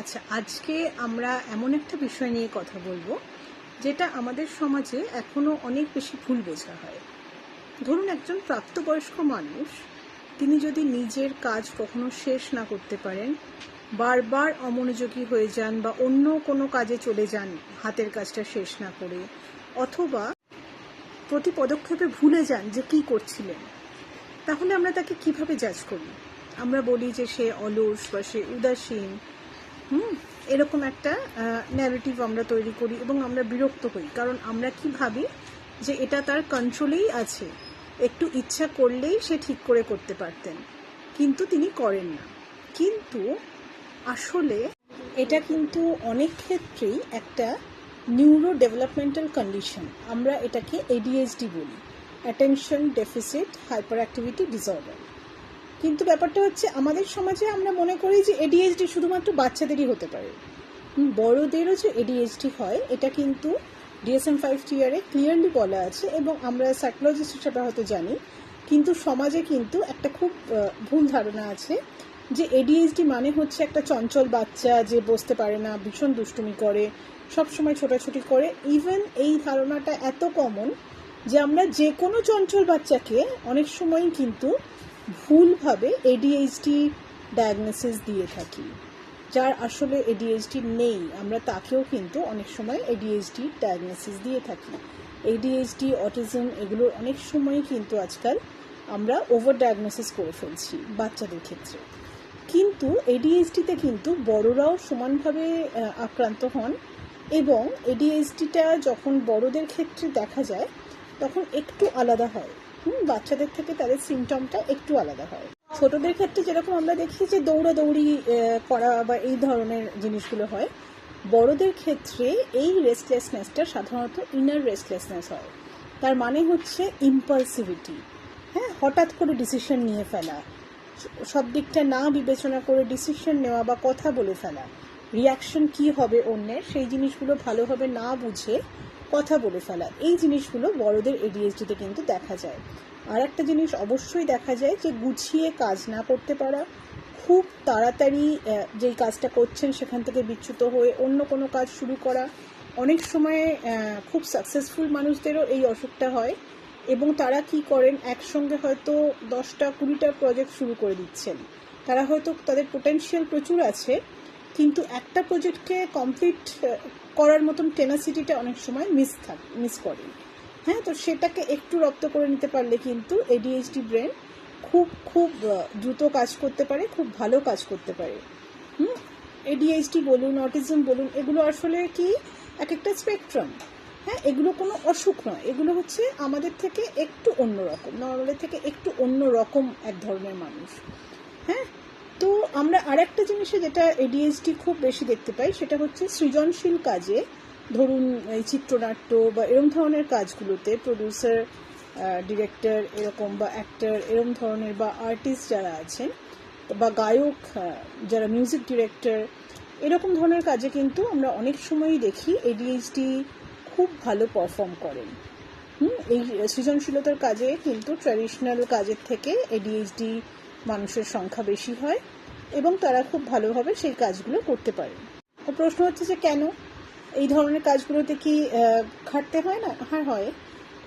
আচ্ছা, আজকে আমরা এমন একটা বিষয় নিয়ে কথা বলবো যেটা আমাদের সমাজে এখনো অনেক বেশি ভুল বোঝা হয়। ধরুন, একজন প্রাপ্তবয়স্ক মানুষ, তিনি যদি নিজের কাজ কখনো শেষ না করতে পারেন, বারবার অমনোযোগী হয়ে যান বা অন্য কোনো কাজে চলে যান হাতের কাজটা শেষ না করে, অথবা প্রতি পদক্ষেপে ভুলে যান যে কী করছিলেন, তাহলে আমরা তাকে কিভাবে জাজ করি? আমরা বলি যে সে অলস বা সে উদাসীন। এরকম একটা ন্যারেটিভ আমরা তৈরি করি এবং আমরা বিরক্ত হই, কারণ আমরা কি ভাবি যে এটা তার কন্ট্রোলেই আছে, একটু ইচ্ছা করলেই সে ঠিক করে করতে পারতেন, কিন্তু তিনি করেন না। কিন্তু আসলে এটা কিন্তু অনেক ক্ষেত্রেই একটা নিউরো ডেভেলপমেন্টাল কন্ডিশন। আমরা এটাকে এডিএইচডি বলি, attention deficit hyper activity disorder. কিন্তু ব্যাপারটা হচ্ছে, আমাদের সমাজে আমরা মনে করি যে এডিএইচডি শুধুমাত্র বাচ্চাদেরই হতে পারে। বড়দেরও যে এডিএইচডি হয় এটা কিন্তু DSM-5 টিয়ারে ক্লিয়ারলি বলা আছে, এবং আমরা সাইকোলজিস্ট হিসেবে হয়তো জানি, কিন্তু সমাজে কিন্তু একটা খুব ভুল ধারণা আছে যে এডিএইচডি মানে হচ্ছে একটা চঞ্চল বাচ্চা যে বসতে পারে না, ভীষণ দুষ্টুমি করে, সবসময় ছোটাছুটি করে। ইভেন এই ধারণাটা এত কমন যে আমরা যে কোনো চঞ্চল বাচ্চাকে অনেক সময় কিন্তু ভুলভাবে ADHD ডায়াগনোসিস দিয়ে থাকি। যার আসলে ADHD নেই, আমরা তাকেও কিন্তু অনেক সময় ADHD ডায়াগনোসিস দিয়ে থাকি। ADHD, অটিজম, এগুলো অনেক সময় কিন্তু আজকাল আমরা ওভার ডায়াগনোসিস করে ফেলছি বাচ্চাদের ক্ষেত্রে। কিন্তু ADHDতে কিন্তু বড়রাও সমানভাবে আক্রান্ত হন, এবং ADHDটা যখন বড়দের ক্ষেত্রে দেখা যায় তখন একটু আলাদা হয়। বাচ্চাদের থেকে তাদের সিমটমটা একটু আলাদা হয়। ছোটদের ক্ষেত্রে যেরকম আমরা দেখি যে দৌড়াদৌড়ি করা বা এই ধরনের জিনিসগুলো হয়, বড়দের ক্ষেত্রে এই রেস্টলেসনেসটা সাধারণত ইনার রেস্টলেসনেস হয়। তার মানে হচ্ছে ইম্পালসিভিটি, হঠাৎ করে ডিসিশন নিয়ে ফেলা, সব দিকটা না বিবেচনা করে ডিসিশন নেওয়া বা কথা বলে ফেলা, রিয়াকশন কি হবে অন্যের সেই জিনিসগুলো ভালোভাবে না বুঝে কথা বলে ফেলা, এই জিনিসগুলো বড়দের ADHDতে কিন্তু দেখা যায়। আর একটা জিনিস অবশ্যই দেখা যায় যে গুছিয়ে কাজ না করতে পারা, খুব তাড়াতাড়ি যেই কাজটা করছেন সেখান থেকে বিচ্যুত হয়ে অন্য কোনো কাজ শুরু করা। অনেক সময় খুব সাকসেসফুল মানুষদেরও এই অসুখটা হয়, এবং তারা কি করেন, একসঙ্গে হয়তো 10টা 20টা প্রজেক্ট শুরু করে দিচ্ছেন। তারা হয়তো তাদের পোটেনশিয়াল প্রচুর আছে, কিন্তু একটা প্রজেক্টকে কমপ্লিট করার মতন টেনাসিটিটা অনেক সময় মিস করেন। তো সেটাকে একটু রপ্ত করে নিতে পারলে কিন্তু ADHD ব্রেন খুব দ্রুত কাজ করতে পারে, খুব ভালো কাজ করতে পারে। ADHD বলুন, অটিজম বলুন, এগুলো আসলে কি এক একটা স্পেকট্রাম। এগুলো কোনো অসুখ নয়, এগুলো হচ্ছে আমাদের থেকে একটু অন্যরকম, নর্মালের থেকে একটু অন্যরকম এক ধরনের মানুষ। তো আমরা আর একটা জিনিসে যেটা ADHD খুব বেশি দেখতে পাই, সেটা হচ্ছে সৃজনশীল কাজে। ধরুন, এই চিত্রনাট্য বা এরম ধরনের কাজগুলোতে প্রডিউসার, ডিরেক্টর এরকম, বা অ্যাক্টর এরম ধরনের, বা আর্টিস্ট যারা আছেন, বা গায়ক, যারা মিউজিক ডিরেক্টর, এরকম ধরনের কাজে কিন্তু আমরা অনেক সময়ই দেখি ADHD খুব ভালো পারফর্ম করেন। এই সৃজনশীলতার কাজে কিন্তু ট্র্যাডিশনাল কাজের থেকে ADHD মানুষের সংখ্যা বেশি হয়, এবং তারা খুব ভালোভাবে সেই কাজগুলো করতে পারেন। প্রশ্ন হচ্ছে যে কেন এই ধরনের কাজগুলোতে কি খাটতে হয় না? হয়।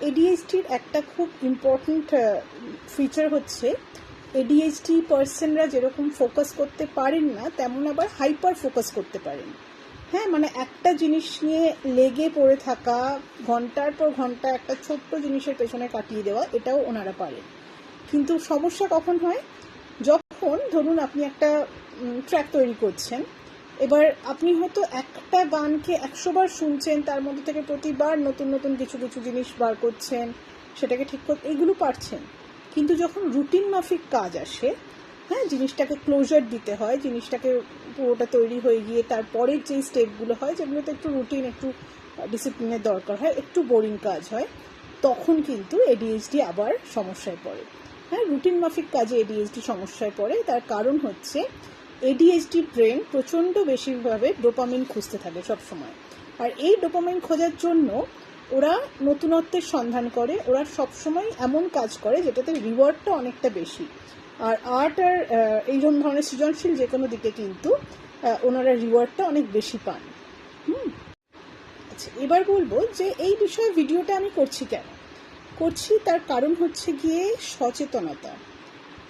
ADHDর একটা খুব ইম্পর্ট্যান্ট ফিচার হচ্ছে, ADHD পার্সনরা যেরকম ফোকাস করতে পারেন না, তেমন আবার হাইপার ফোকাস করতে পারেন। মানে একটা জিনিস নিয়ে লেগে পড়ে থাকা, ঘন্টার পর ঘন্টা একটা ছোট্ট জিনিসের পেছনে কাটিয়ে দেওয়া, এটাও ওনারা পারেন। কিন্তু সমস্যা কখন হয়? যখন ধরুন আপনি একটা ট্র্যাক তৈরি করছেন, এবার আপনি হয়তো একটা গানকে 100 বার শুনছেন, তার মধ্যে থেকে প্রতিবার নতুন নতুন কিছু কিছু জিনিস বার করছেন, সেটাকে ঠিক করতে, এইগুলো পারছেন। কিন্তু যখন রুটিন মাফিক কাজ আসে, জিনিসটাকে ক্লোজার দিতে হয়, জিনিসটাকে পুরোটা তৈরি হয়ে গিয়ে তারপরের যেই স্টেপগুলো হয়, যেগুলোতে একটু রুটিন, একটু ডিসিপ্লিনের দরকার হয়, একটু বোরিং কাজ হয়, তখন কিন্তু ADHD আবার সমস্যায় পড়ে। রুটিন মাফিক কাজে ADHD সমস্যায় পড়ে। তার কারণ হচ্ছে ADHD ব্রেন প্রচণ্ড বেশিভাবে ডোপামিন খুঁজতে থাকে সবসময়, আর এই ডোপামিন খোঁজার জন্য ওরা নতুনত্বের সন্ধান করে, ওরা সবসময় এমন কাজ করে যেটাতে রিওয়ার্ডটা অনেকটা বেশি। আর আর্ট আর এই ধরনের সৃজনশীল যে কোনো দিকে কিন্তু ওনারা রিওয়ার্ডটা অনেক বেশি পান। আচ্ছা, এবার বলবো যে এই বিষয়ে ভিডিওটা আমি করছি কেন করছি, তার কারণ হচ্ছে গিয়ে সচেতনতা।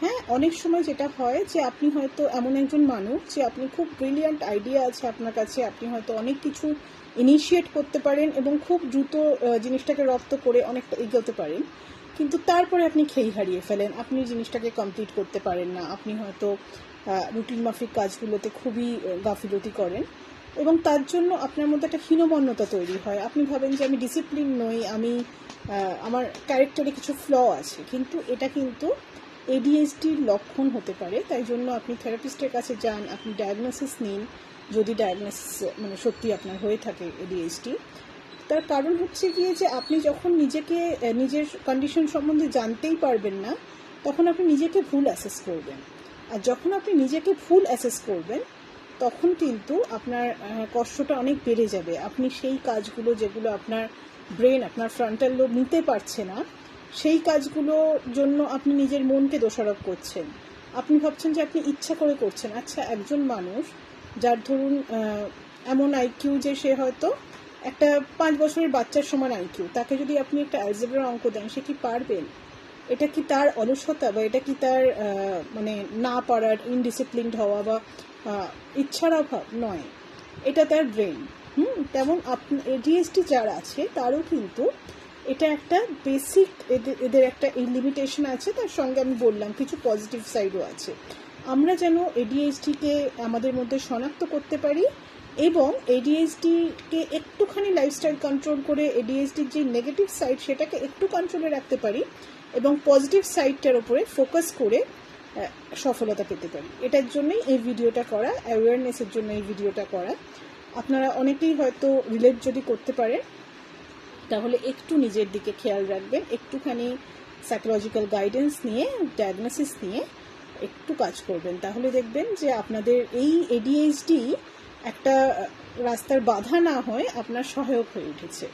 হ্যাঁ, অনেক সময় যেটা হয় যে আপনি হয়তো এমন একজন মানুষ যে আপনি খুব ব্রিলিয়ান্ট আইডিয়া আছে আপনার কাছে, আপনি হয়তো অনেক কিছু ইনিশিয়েট করতে পারেন এবং খুব দ্রুত জিনিসটাকে রপ্ত করে অনেকটা এগোতে পারেন, কিন্তু তারপরে আপনি খেই হারিয়ে ফেলেন, আপনি জিনিসটাকে কমপ্লিট করতে পারেন না, আপনি হয়তো রুটিন মাফিক কাজগুলোতে খুবই গাফিলতি করেন এবং তার জন্য আপনার মধ্যে একটা হীনমন্যতা তৈরি হয়। আপনি ভাবেন যে আমি ডিসিপ্লিন নই, আমি আমার ক্যারেক্টারে কিছু ফ্ল আছে, কিন্তু এটা কিন্তু এডিএইচডির লক্ষণ হতে পারে। তাই জন্য আপনি থেরাপিস্টের কাছে যান, আপনি ডায়াগনোসিস নিন যদি ডায়াগনোসিস মানে সত্যি আপনার হয়ে থাকে এডিএইচডি। তার কারণ হচ্ছে গিয়ে যে আপনি যখন নিজেকে নিজের কন্ডিশন সম্বন্ধে জানতেই পারবেন না, তখন আপনি নিজেকে ভুল অ্যাসেস করবেন, আর যখন আপনি নিজেকে ভুল অ্যাসেস করবেন তখন কিন্তু আপনার কষ্টটা অনেক বেড়ে যাবে। আপনি সেই কাজগুলো যেগুলো আপনার ব্রেন, আপনার ফ্রন্টাল লোব নিতে পারছে না, সেই কাজগুলোর জন্য আপনি নিজের মনকে দোষারোপ করছেন। আপনি ভাবছেন যে আপনি ইচ্ছা করে করছেন। আচ্ছা, একজন মানুষ যার ধরুন এমন আইকিউ যে সে হয়তো একটা 5 বছরের বাচ্চার সমান আইকিউ, তাকে যদি আপনি একটা অ্যালজেব্রার অঙ্ক দেন, সে কি পারবেন? এটা কি তার অলসতা বা এটা কি তার মানে না পারার, ইনডিসিপ্লিনড হওয়া বা ইচ্ছার অভাব? নয়, এটা তার ব্রেন। তেমন এডিএইচডি যার আছে তারও কিন্তু এটা একটা বেসিক, এদের একটা লিমিটেশন আছে, তার সঙ্গে আমি বললাম কিছু পজিটিভ সাইডও আছে। আমরা যেন এডিএইচডিকে আমাদের মধ্যে শনাক্ত করতে পারি এবং এডিএইচডিকে একটুখানি লাইফস্টাইল কন্ট্রোল করে এডিএইচডির যে নেগেটিভ সাইড সেটাকে একটু কন্ট্রোলে রাখতে পারি এবং পজিটিভ সাইডটার উপরে ফোকাস করে সফলতা পেতে পারি। এটার জন্যই এই ভিডিওটা করা, অ্যাওয়ারনেসের জন্য এই ভিডিওটা করা। আপনারা অনেকেই হয়তো রিলেট যদি করতে পারেন, তাহলে একটু নিজের দিকে খেয়াল রাখবেন, একটুখানি সাইকোলজিক্যাল গাইডেন্স নিয়ে, ডায়াগনোসিস নিয়ে একটু কাজ করবেন, তাহলে দেখবেন যে আপনাদের এই এডিএইচডি একটা রাস্তার বাধা না হয় আপনার সহায়ক হয়ে উঠেছে।